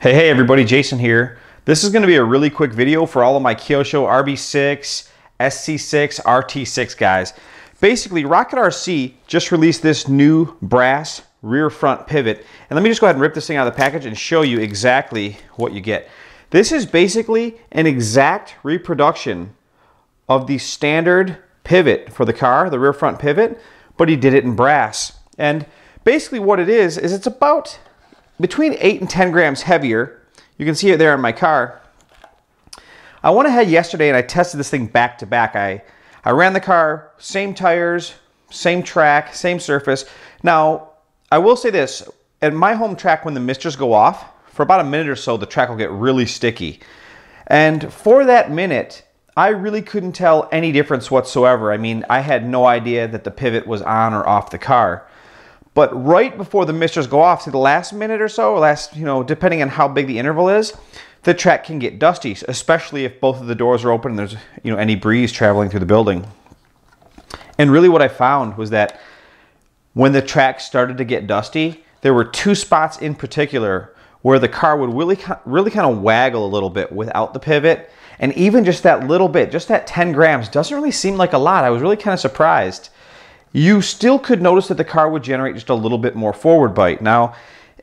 Hey everybody, Jason here. This is going to be a really quick video for all of my Kyosho RB6, SC6, RT6 guys. Basically, Rocket RC just released this new brass rear front pivot. And let me just go ahead and rip this thing out of the package and show you exactly what you get. This is basically an exact reproduction of the standard pivot for the car, the rear front pivot, but he did it in brass. And basically what it is it's about between 8 and 10 grams heavier. You can see it there on my car. I went ahead yesterday and I tested this thing back to back. I ran the car, same tires, same track, same surface. Now, I will say this, at my home track when the misters go off, for about a minute or so, the track will get really sticky. And for that minute, I really couldn't tell any difference whatsoever. I mean, I had no idea that the pivot was on or off the car. But right before the misters go off, to the last minute or so, or depending on how big the interval is, the track can get dusty, especially if both of the doors are open and there's any breeze traveling through the building. And really what I found was that when the track started to get dusty, there were two spots in particular where the car would really kind of waggle a little bit without the pivot. And even just that little bit, just that 10 grams, doesn't really seem like a lot. I was really kind of surprised. You still could notice that the car would generate just a little bit more forward bite. Now,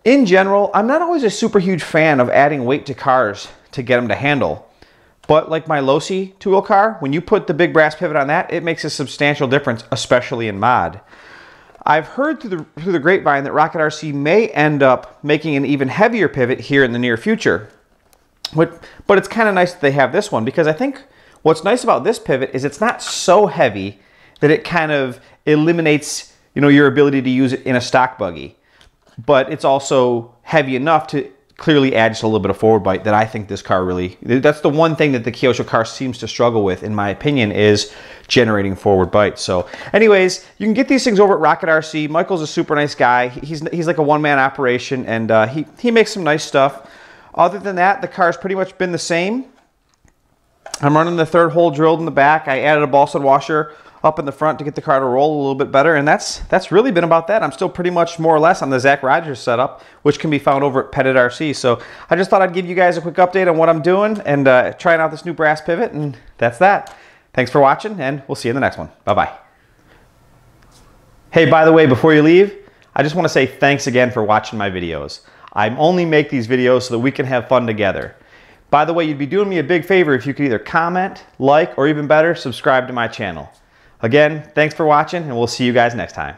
in general, I'm not always a super huge fan of adding weight to cars to get them to handle. But like my Losi two-wheel car, when you put the big brass pivot on that, it makes a substantial difference, especially in mod. I've heard through the grapevine that Rocket RC may end up making an even heavier pivot here in the near future. But it's kind of nice that they have this one, because I think what's nice about this pivot is it's not so heavy that it kind of eliminates your ability to use it in a stock buggy. But it's also heavy enough to clearly add just a little bit of forward bite that I think this car really, that's the one thing that the Kyosho car seems to struggle with, in my opinion, is generating forward bite. So anyways, you can get these things over at Rocket RC. Michael's a super nice guy. He's like a one-man operation, and he makes some nice stuff. Other than that, the car's pretty much been the same. I'm running the third hole drilled in the back. I added a ball stud washer up in the front to get the car to roll a little bit better, and that's really been about that. I'm still pretty much more or less on the Zach Rogers setup, which can be found over at Pettit RC. So I just thought I'd give you guys a quick update on what I'm doing and trying out this new brass pivot, and that's that. Thanks for watching, and we'll see you in the next one. Bye-bye. Hey, by the way, before you leave, I just want to say thanks again for watching my videos. I only make these videos so that we can have fun together. By the way, you'd be doing me a big favor if you could either comment, like, or even better, subscribe to my channel. Again, thanks for watching, and we'll see you guys next time.